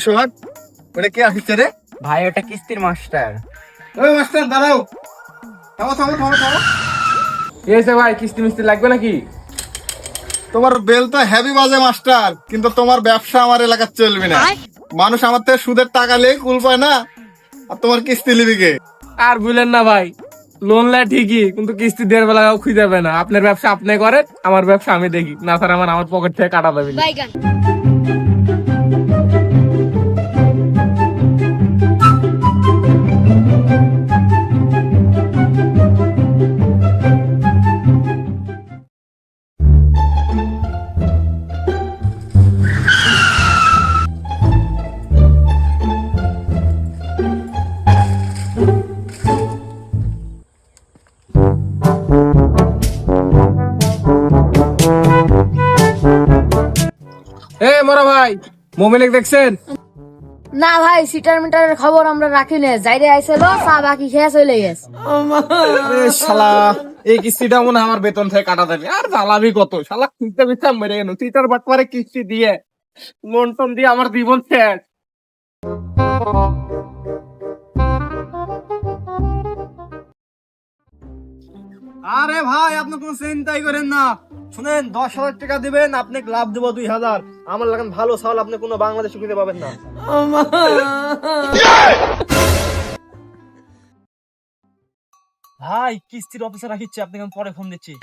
সোহাগ, ওটা কে আসছে রে? ভাই ওটা কিস্তির মাস্টার। ওই মাস্টার দাঁড়াও, থামো থামো থামো থামো। কি হয়েছে ভাই, কিস্তি মিস্তি লাগবে নাকি? তোমার বেল তো হেভি বাজে মাস্টার, কিন্তু তোমার ব্যবসা আমার এলাকার চলবে না। মানুষ আমার থেকে সুদের টাকা নিয়ে কুল পায় না, আর তোমার কিস্তি লিবি কে? আর বুঝলেন না ভাই, লোন লাই ঠিকই, কিন্তু কিস্তি দেওয়ার বেলা খুঁজে যাবে না। আপনার ব্যবসা আপনি করেন, আমার ব্যবসা আমি দেখি না, স্যার আমার পকেট থেকে কাটা দেবে না। এ মোরা ভাই, মোবাইলে দেখছেন? না ভাই, সিটার মিটারের খবর আমরা রাখি না। যাইরে আইছিল চা বাকি খেয়ে চলে গেছে। আরে শালা, এই কিস্তিটা মনে হয় আমার বেতন থেকে কাটা দেবে। আর জ্বালাবি কত, শালা খুঁজতে খুঁজতে মেরে গেল। চিটার বাটপারে কিস্তি দিয়ে লোন টোন দিয়ে আমার জীবন শেষ। আরে ভাই, আপনি কোনো চিন্তাই করেন না। শুনেন, 10,000 টাকা দিবেন, আপনি লাভ দেবো 2,000। আমার লাগান ভালো চাল, আপনি কোনো বাংলাদেশে কিনতে পাবেন না। ভাই, কিস্তির অফিসার রাখিচ্ছে, আপনাকে আমি পরে ফোন দিচ্ছি।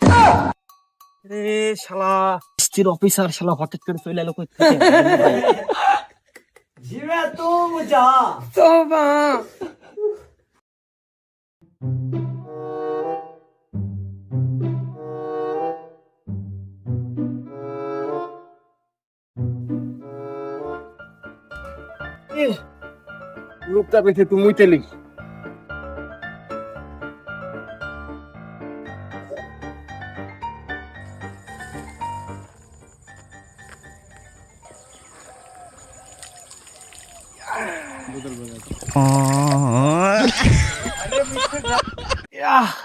রে শালা, কিস্তির অফিসার শালা হঠাৎ করে চলে এলো কই থেকে? জিবে তো মুজা তোবা লোকটা পেছে তুমি তেলি।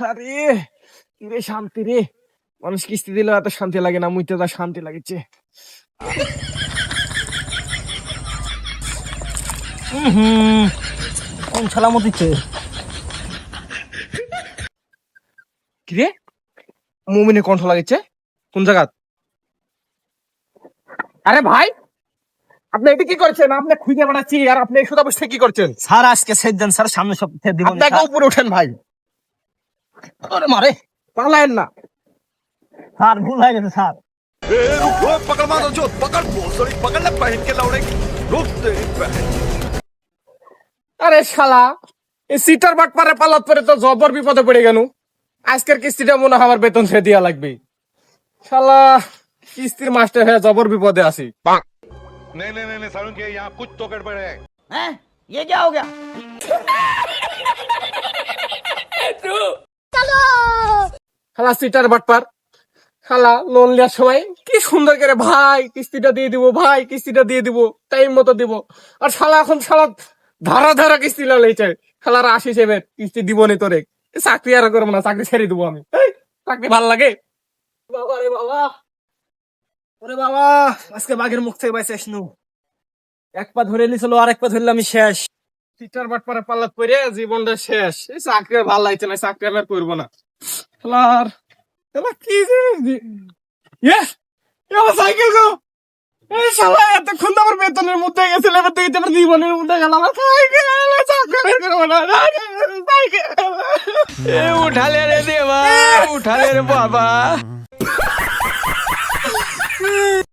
আরে রে শান্তি রে, মানুষ কিস্তি দিলে এত শান্তি লাগে না, মুইতে যা শান্তি লাগছে। কোন সালামত দিচ্ছে? কিরে, মুমিনের কণ্ঠ লাগছে কোন জায়গা? আরে ভাই, আপনি এটা কি করছেন? আপনি খুঁজে বেড়াচ্ছি আর আপনি এই সুদা বসে কি করছেন? স্যার আজকে সেট দেন স্যার, সামনে সপ্তাহে দিব। আপনাকে উপরে ওঠেন ভাই। আরে মারে, পালায়েন না স্যার ভুল হয়ে গেছে স্যার। আরে শালা, এই সিটার বাট পারে পালাত পরে তো জবর বিপদে পড়ে গেল। আজকের কিস্তিটা মনে হয় আমার বেতন সে দিয়া লাগবে। শালা, কিস্তির মাস্টার হয়ে জবর বিপদে আছি। नहीं नहीं नहीं सारुण के यहाँ कुछ तो गड़बड़ है। হ্যাঁ, ये क्या हो गया? শালা সিটার বাটপার, শালা লোন নেওয়ার সময় কি সুন্দর করে ভাই কিস্তিটা দিয়ে দিব, ভাই কিস্তিটা দিয়ে দিব, টাইম মতো দিব। আর শালা এখন শালা ধারা ধারা কিস্তি লাইছে। শালারা আসিস এবার কিস্তি দিব নি তোরে, চাকরি আর করবো না, চাকরি ছেড়ে দিব আমি। এই, চাকরি ভাল লাগে? বাবা রে বাবা, ওরে বাবা, আজকে বাঘের মুখ থেকে বাইসে আসনু। এক পা ধরে নিছিল, আর এক পা ধরলে আমি শেষ। সিটার বাটপারে পাল্লাত পরে জীবনটা শেষ। এই চাকরি আর ভাল লাগছে না, চাকরি আমি আর করবো না। শালার শালা কি যে আমার সাইকেল গো, এই শালা এতক্ষণ তো আমার বেতনের মধ্যে গেছিল, এবার দেখতে আমার জীবনের মধ্যে গেল আমার সাইকেল। চাকরি করবো না, সাইকেল উঠালে রে দেবা, উঠালে রে বাবা।